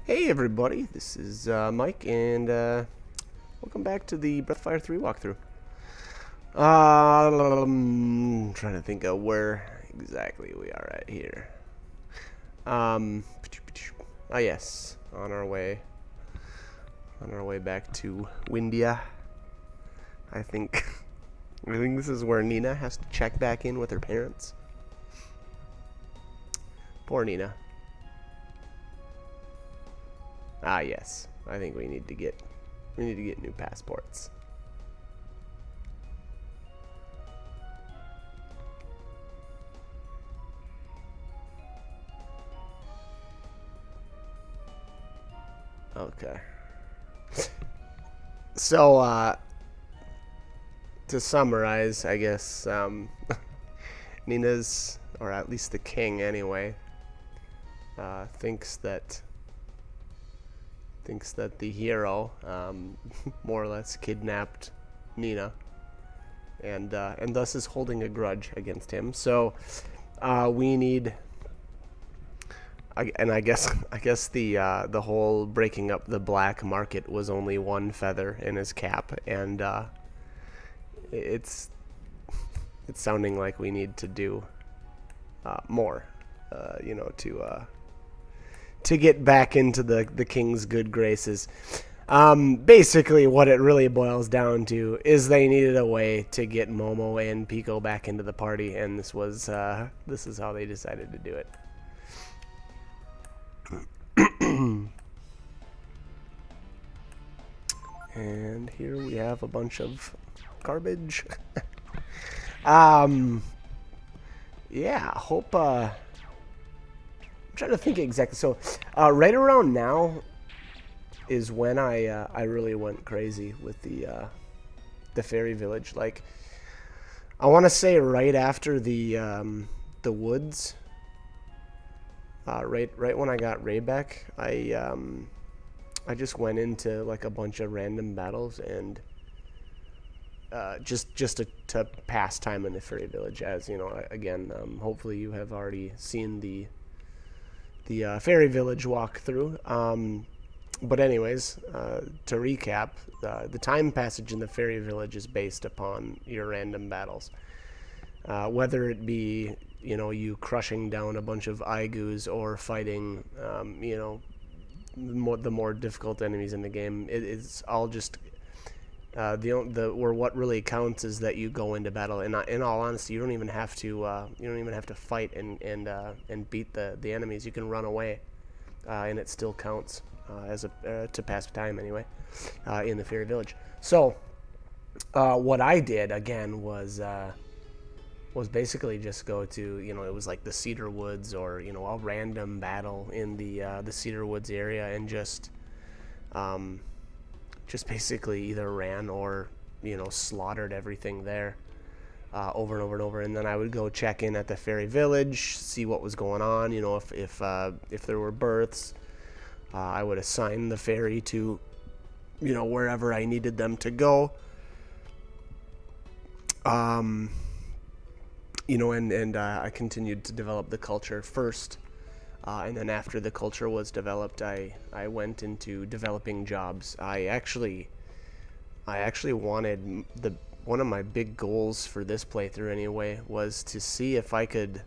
Hey everybody, this is Mike, and welcome back to the Breathfire 3 walkthrough. Trying to think of where exactly we are at here. Yes, on our way back to Windia. I think, I think this is where Nina has to check back in with her parents. Poor Nina. Yes, I think we need to get new passports. Okay. So, to summarize, I guess, Nina's, or at least the king anyway, thinks that the hero, more or less kidnapped Nina, and thus is holding a grudge against him. So, we need. I guess the whole breaking up the black market was only one feather in his cap, and it's sounding like we need to do more, to get back into the king's good graces. Basically, what it really boils down to is they needed a way to get Momo and Pico back into the party, and this is how they decided to do it. And here we have a bunch of garbage. Yeah, hope, I'm trying to think exactly. So, right around now is when I really went crazy with the fairy village. Like, I want to say right after the woods. Right when I got Raybeck, I just went into like a bunch of random battles and just to pass time in the fairy village. As you know, again, hopefully you have already seen the fairy village walkthrough. But anyways, to recap, the time passage in the fairy village is based upon your random battles, whether it be you crushing down a bunch of Aigus or fighting, the more difficult enemies in the game. It's all just what really counts is that you go into battle. And in all honesty, you don't even have to fight and beat the enemies. You can run away, and it still counts as to pass time anyway, in the fairy village. So what I did again was basically just go to, it was like the Cedar Woods, or a random battle in the Cedar Woods area, and just basically either ran or slaughtered everything there, over and over and over. And then I would go check in at the fairy village, see what was going on. If there were births, I would assign the fairy to wherever I needed them to go. I continued to develop the culture first, and then after the culture was developed, I went into developing jobs. I actually wanted one of my big goals for this playthrough anyway was to see if I could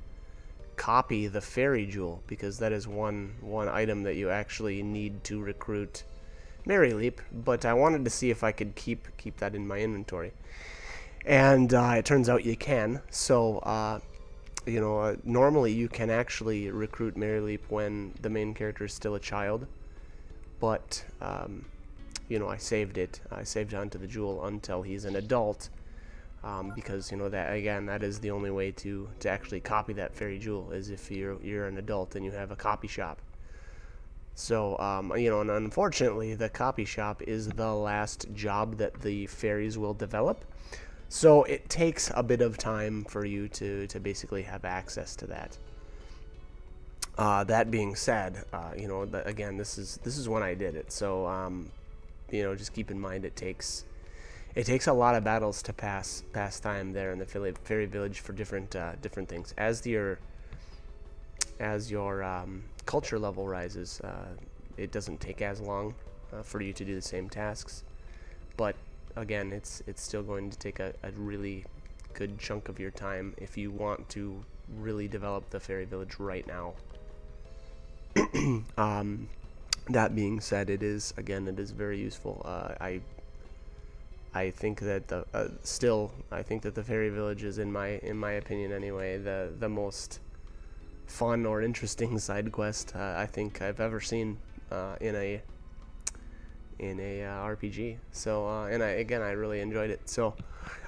copy the fairy jewel, because that is one item that you actually need to recruit Maryleap. But I wanted to see if I could keep that in my inventory. And it turns out you can. So, normally you can actually recruit Maryleap when the main character is still a child. But, I saved it. I saved onto the jewel until he's an adult. Because, that is the only way to actually copy that fairy jewel, is if you're an adult and you have a copy shop. So, and unfortunately, the copy shop is the last job that the fairies will develop. So it takes a bit of time for you to basically have access to that. That being said, again, this is when I did it. So, just keep in mind it takes a lot of battles to pass time there in the fairy village for different things. As your culture level rises, it doesn't take as long for you to do the same tasks. But again, it's still going to take a really good chunk of your time if you want to really develop the fairy village right now. That being said, it is very useful. I think that I think that the fairy village is, in my opinion anyway, the most fun or interesting side quest I think I've ever seen in a RPG. So and I really enjoyed it. So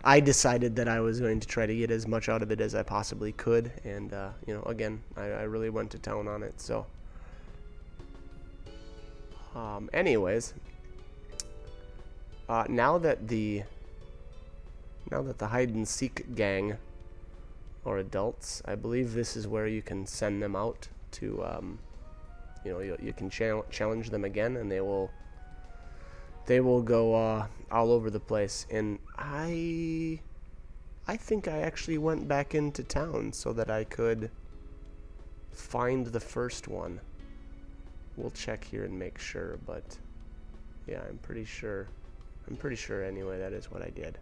I decided that I was going to try to get as much out of it as I possibly could, and you know, again, I really went to town on it. So anyways, now that the hide and seek gang or adults, I believe this is where you can send them out to you know, you can challenge them again, and they will go all over the place. And I think I actually went back into town so that I could find the first one. We'll check here and make sure, but yeah, I'm pretty sure anyway that is what I did.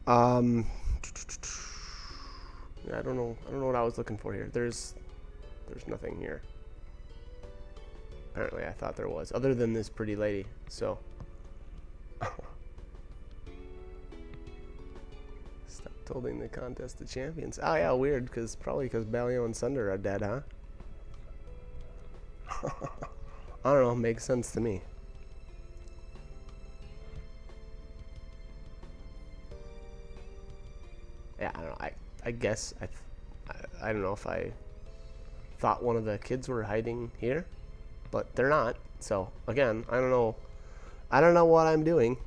I don't know what I was looking for here. There's nothing here. Apparently I thought there was, other than this pretty lady. So stopped holding the contest of champions. Oh yeah, weird, probably because Balio and Sunder are dead, huh? I don't know, makes sense to me. Yeah, I don't know. I guess I don't know if I thought one of the kids were hiding here, but they're not. So again, I don't know what I'm doing.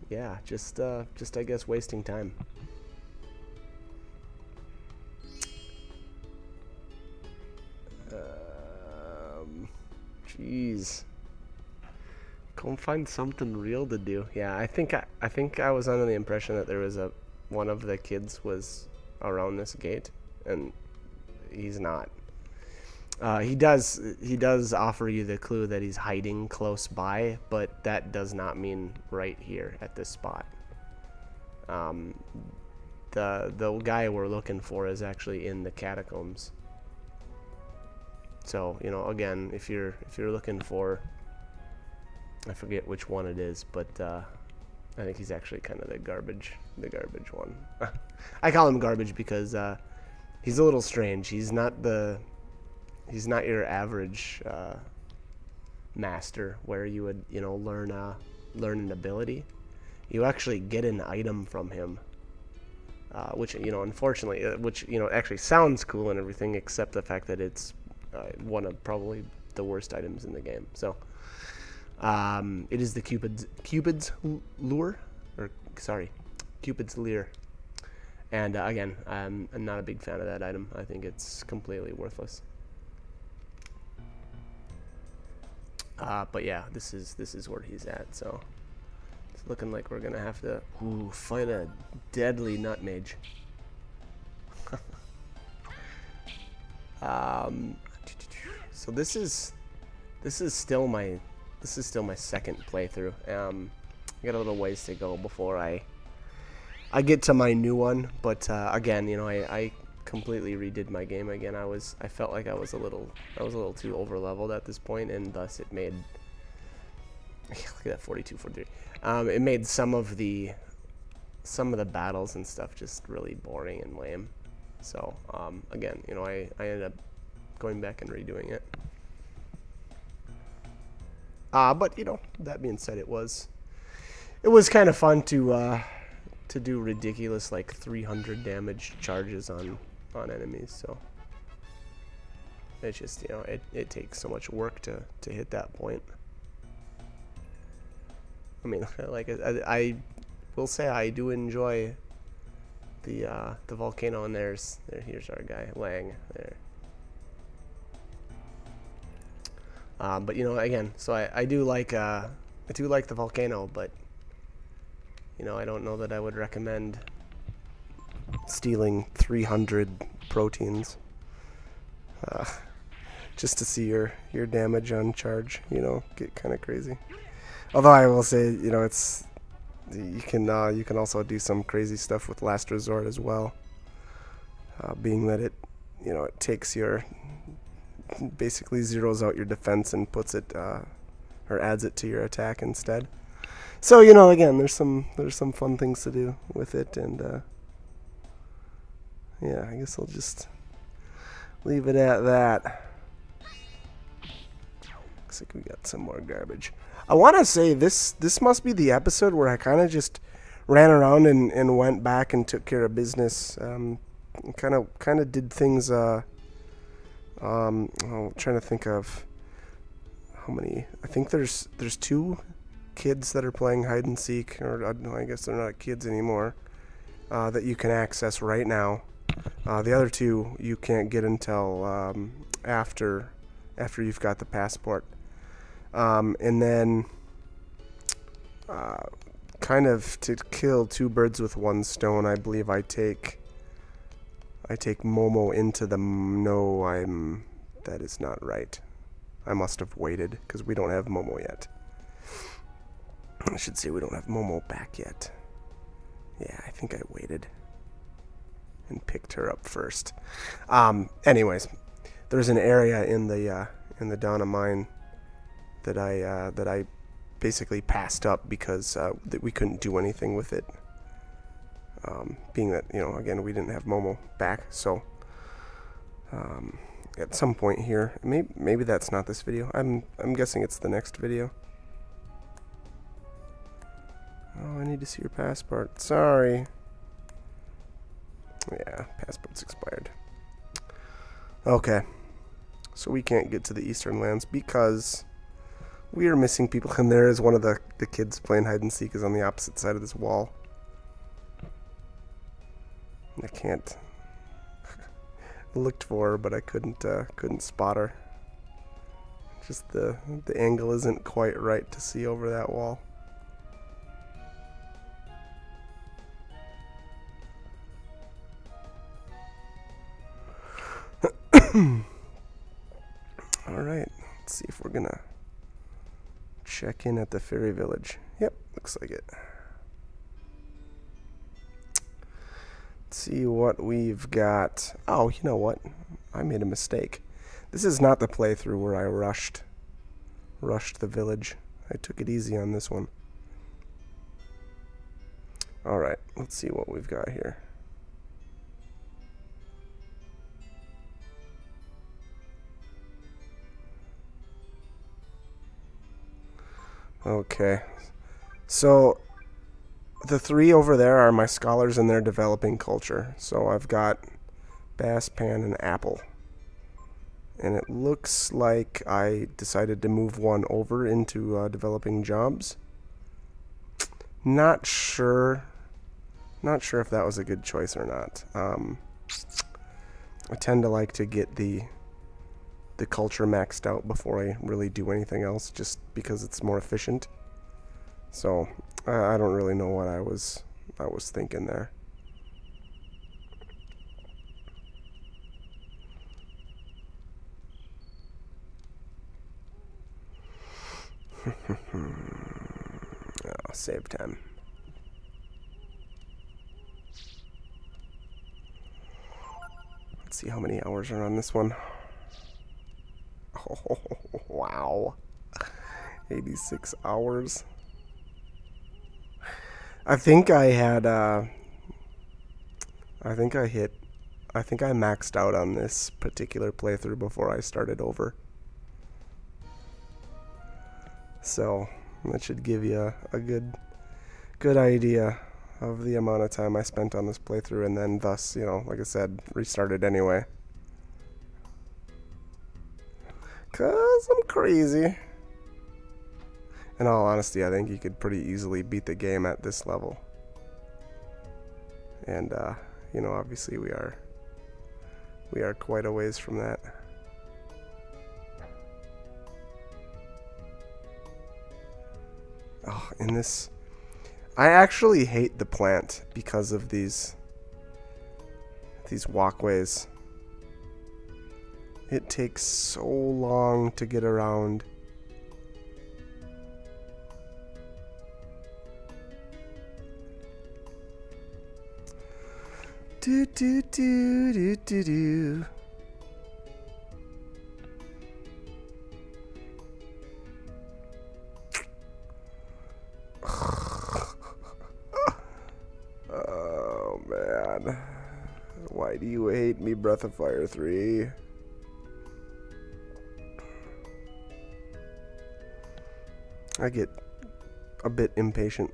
Yeah, just I guess wasting time. Jeez. Go find something real to do. Yeah, I think I was under the impression that there was one of the kids was around this gate, and he's not. He does offer you the clue that he's hiding close by, but that does not mean right here at this spot. The guy we're looking for is actually in the catacombs. So, you know, again, if you're looking for, I forget which one it is, but I think he's actually kind of the garbage one. I call him garbage because he's a little strange. He's not your average master where you would, you know, learn an ability. You actually get an item from him, which, you know, unfortunately, which, you know, actually sounds cool and everything, except the fact that it's one of probably the worst items in the game. So it is the Cupid's lure, or sorry, Cupid's Leer. And again, I'm not a big fan of that item. I think it's completely worthless. But yeah, this is where he's at. So it's looking like we're gonna have to fight a deadly nut mage. So this is still my second playthrough. I got a little ways to go before I get to my new one. But again, you know, I completely redid my game again. I felt like I was a little too over leveled at this point, and thus it made look at that 42-43. It made some of the battles and stuff just really boring and lame. So again, you know, I ended up going back and redoing it. But you know, that being said, it was kind of fun to do ridiculous, like 300 damage charges on enemies. So it's just, you know, it takes so much work to hit that point. I mean, like I will say I do enjoy the volcano, and here's our guy Lang there. But you know, again, so I do like the volcano, but you know, I don't know that I would recommend stealing 300 proteins just to see your damage on charge. You know, get kind of crazy. Although I will say, you know, it's you can also do some crazy stuff with Last Resort as well. Being that it, you know, it takes your, basically zeroes out your defense and puts it or adds it to your attack instead. So, you know, again, there's some fun things to do with it, and yeah, I guess I'll just leave it at that. Looks like we got some more garbage. I want to say this must be the episode where I kind of just ran around and went back and took care of business. Kind of did things. Oh, I'm trying to think of how many. I think there's 2 kids that are playing hide and seek, or I guess they're not kids anymore. That you can access right now. The other 2 you can't get until after you've got the passport. And then kind of to kill 2 birds with 1 stone, I believe I take Momo into the... No, that is not right. I must have waited, because we don't have Momo yet. I should say we don't have Momo back yet. Yeah, I think I waited and picked her up first. Anyways, there's an area in the Donna mine that I basically passed up because that we couldn't do anything with it. Being that, you know, again, we didn't have Momo back, so at some point here, maybe that's not this video. I'm guessing it's the next video. Oh, I need to see your passport. Sorry. Yeah, passport's expired. Okay, so we can't get to the Eastern Lands because we are missing people, and there is one of the kids playing hide and seek is on the opposite side of this wall. I can't. Looked for her, but I couldn't spot her. Just the angle isn't quite right to see over that wall. Alright, let's see if we're gonna check in at the fairy village. Yep, looks like it. Let's see what we've got. Oh, you know what? I made a mistake. This is not the playthrough where I rushed the village. I took it easy on this one. Alright, let's see what we've got here. Okay, so the 3 over there are my scholars in their developing culture. So I've got Bass, Pan, and Apple. And it looks like I decided to move 1 over into developing jobs. Not sure if that was a good choice or not. I tend to like to get the culture maxed out before I really do anything else, just because it's more efficient. So I don't really know what I was thinking there. Oh, save time. Let's see how many hours are on this one. Oh, wow. 86 hours. I think I had, I think I maxed out on this particular playthrough before I started over. So, that should give you a good idea of the amount of time I spent on this playthrough, and then thus, you know, like I said, restarted anyway. 'Cause I'm crazy. In all honesty, I think you could pretty easily beat the game at this level. And, you know, obviously we are quite a ways from that. in this, I actually hate the plant because of these walkways. It takes so long to get around. Do do do do do do. Oh man, why do you hate me, Breath of Fire 3? I get a bit impatient,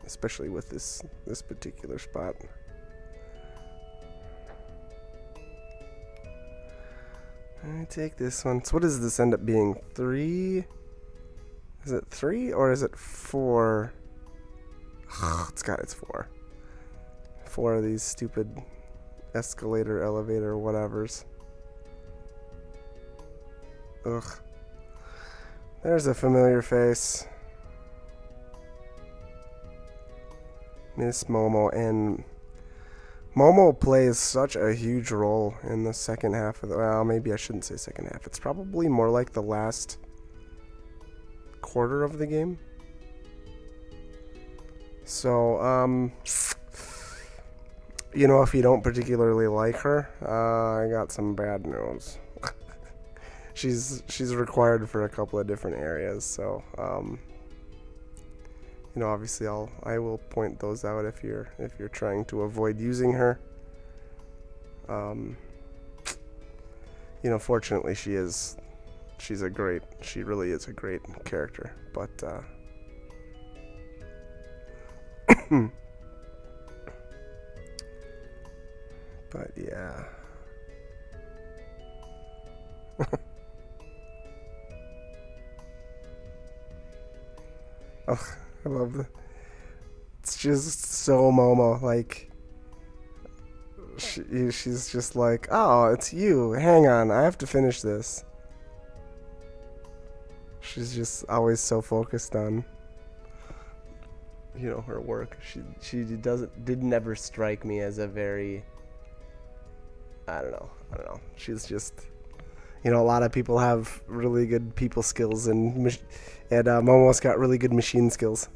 especially with this particular spot. I take this one. So what does this end up being? 3? Is it 3 or is it 4? It's 4. 4 of these stupid escalator, elevator, whatevers. Ugh. There's a familiar face. Miss Momo, and Momo plays such a huge role in the second half of the, well, maybe I shouldn't say second half. It's probably more like the last quarter of the game. So, you know, if you don't particularly like her, I got some bad news. She's required for a couple of different areas, so you know, obviously I will point those out if you're trying to avoid using her. You know, fortunately she really is a great character, but but yeah. Ugh, I love the. It's just so Momo. Like, she's just like, oh, it's you. Hang on, I have to finish this. She's just always so focused on, you know, her work. She didn't ever strike me as a very. I don't know. She's just. You know, a lot of people have really good people skills, and Momo's got really good machine skills.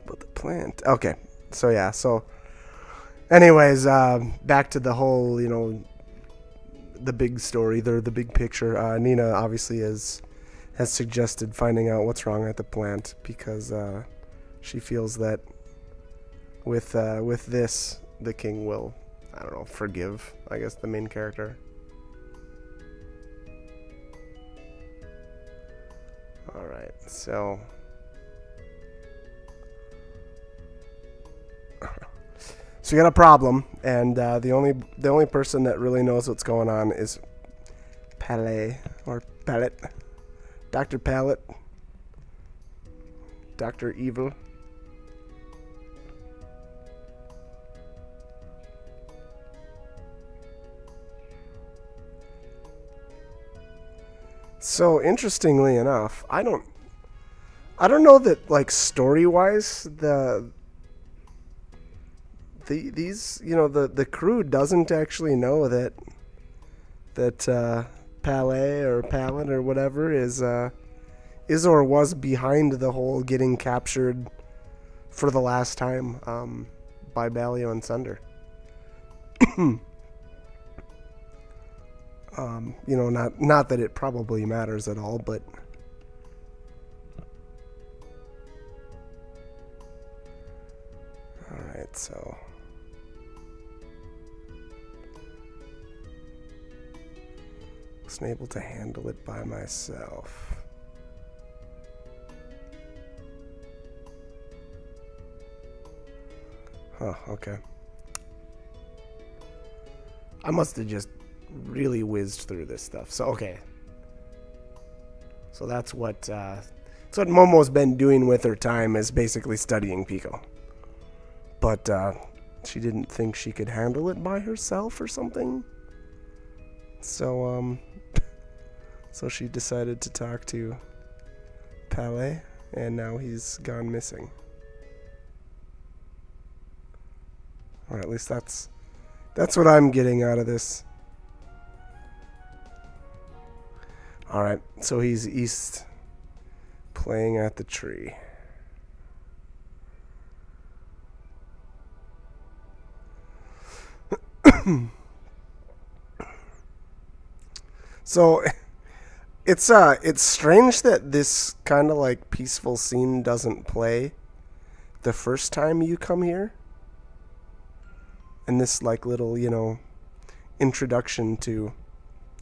But the plant. Okay, so yeah. So, anyways, back to the whole, you know, the big story, the big picture. Nina obviously has suggested finding out what's wrong at the plant because. She feels that with this, the king will, I don't know, forgive, I guess, the main character. Alright, so... So we got a problem, and the only person that really knows what's going on is Pallet, or Pallet. Dr. Pallet. Dr. Evil. So interestingly enough, I don't know that, like, story-wise these, you know, the crew doesn't actually know that Pallet or Pallet or whatever is or was behind the whole getting captured for the last time by Balio and Sunder. You know, not that it probably matters at all, but all right, so wasn't able to handle it by myself. Huh, okay. I must have just really whizzed through this stuff. So, okay. So that's what Momo's been doing with her time, is basically studying Pico. But she didn't think she could handle it by herself or something? So, so she decided to talk to Palais, and now he's gone missing. Or at least that's what I'm getting out of this. Alright, so he's east, playing at the tree. So it's strange that this kind of like peaceful scene doesn't play the first time you come here. And this like little, you know, introduction to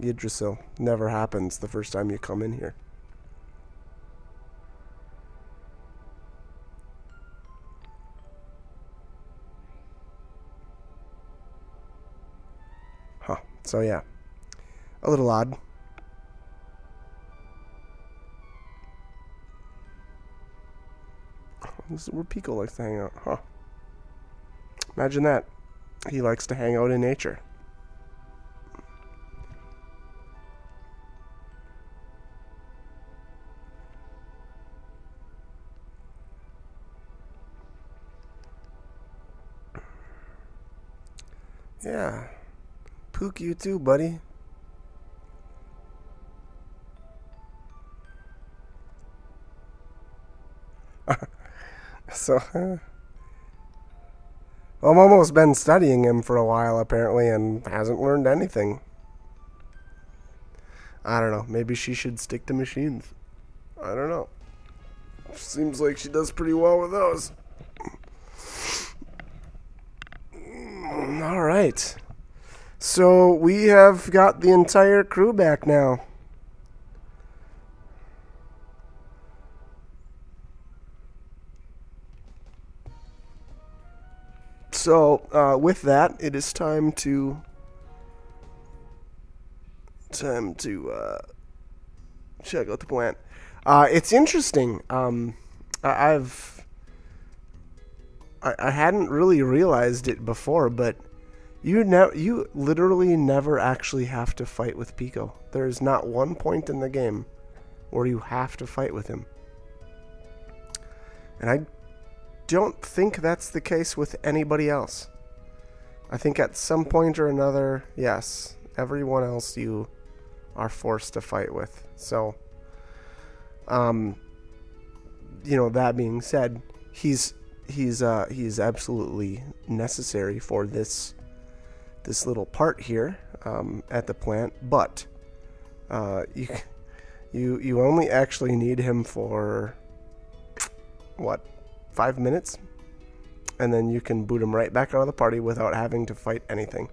Yggdrasil never happens the first time you come in here. Huh. So yeah, a little odd. This is where Pico likes to hang out. Huh. Imagine that. He likes to hang out in nature. Yeah. Pook you too, buddy. So, well, Momo's been studying him for a while, apparently, and hasn't learned anything. I don't know. Maybe she should stick to machines. I don't know. Seems like she does pretty well with those. All right. So, we have got the entire crew back now. So, with that, it is time to check out the plant. It's interesting. I hadn't really realized it before, but you literally never actually have to fight with Pico. There is not one point in the game where you have to fight with him, and I don't think that's the case with anybody else. I think at some point or another, yes, everyone else you are forced to fight with. So, you know, that being said, he's absolutely necessary for this little part here at the plant, but you only actually need him for what, 5 minutes, and then you can boot him right back out of the party without having to fight anything.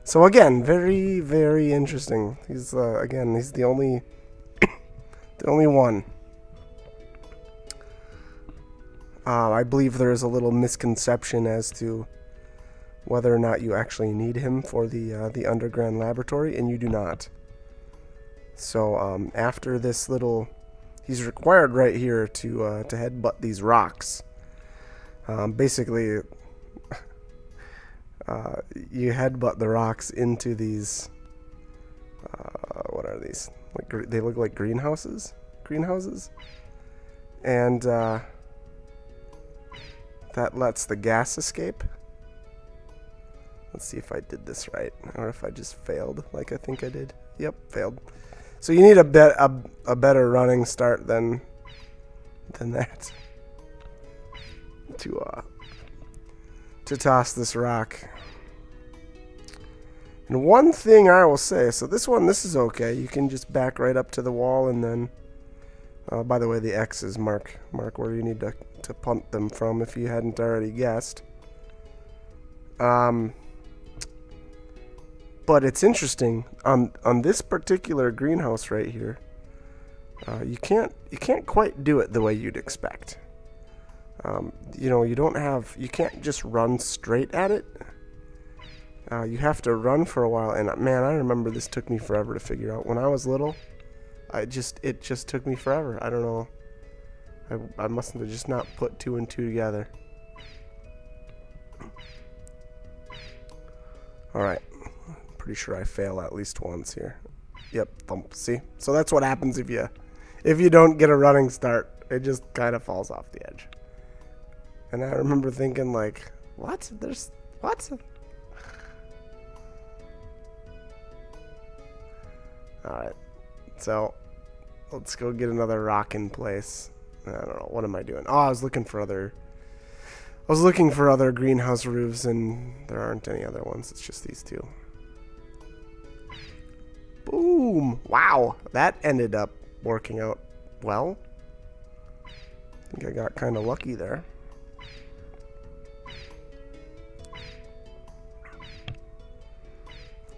So again, very, very interesting. He's again, he's the only the only one. I believe there is a little misconception as to whether or not you actually need him for the underground laboratory, and you do not. So after this little, he's required right here to headbutt these rocks. Basically, you headbutt the rocks into these. What are these? Like they look like greenhouses. And that lets the gas escape. Let's see if I did this right, or if I just failed, like I think I did. Yep, failed. So you need a better running start than that to toss this rock. And one thing I will say, so this is okay. You can just back right up to the wall, and then by the way, the X's mark where you need to punt them from if you hadn't already guessed. But it's interesting on this particular greenhouse right here. You can't quite do it the way you'd expect. You know, you can't just run straight at it. You have to run for a while, and man, I remember this took me forever to figure out. When I was little, it just took me forever. I don't know. I must have just not put two and two together. All right. Pretty sure I fail at least once here. Yep, thump. See? So that's what happens if you don't get a running start. It just kind of falls off the edge. And I remember thinking like, what? What? Alright. So, let's go get another rock in place. I don't know. What am I doing? Oh, I was looking for other greenhouse roofs, and there aren't any other ones. It's just these two. Boom! Wow! That ended up working out well. I think I got kind of lucky there.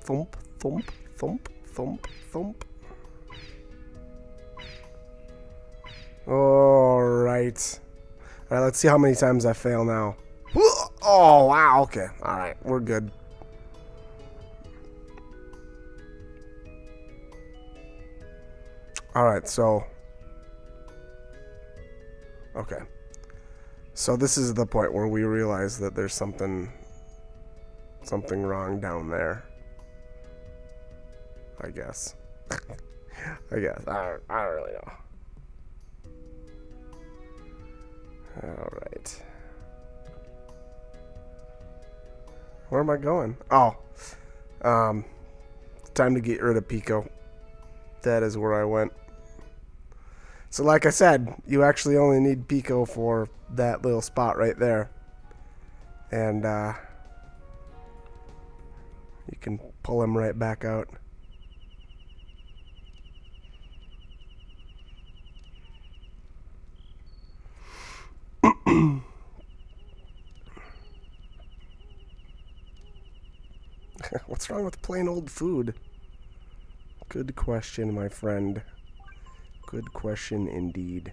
Thump, thump, thump, thump, thump. Alright. Alright, let's see how many times I fail now. Oh, wow, okay. Alright, we're good. Alright, so... Okay. So this is the point where we realize that there's something wrong down there. I guess. I guess. I don't really know. Alright. Where am I going? Oh. Time to get rid of Pico. That is where I went. So like I said, you actually only need Pico for that little spot right there. And you can pull him right back out. What's wrong with plain old food? Good question, my friend. Good question indeed.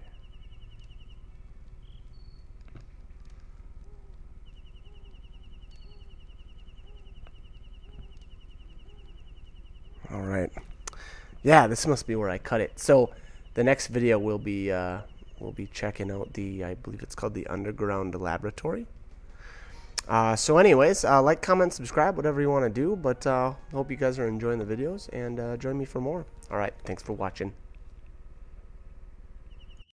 All right. Yeah, this must be where I cut it. So the next video we'll be checking out I believe it's called the underground laboratory. So anyways, like, comment, subscribe, whatever you want to do. But hope you guys are enjoying the videos, and join me for more. All right, thanks for watching.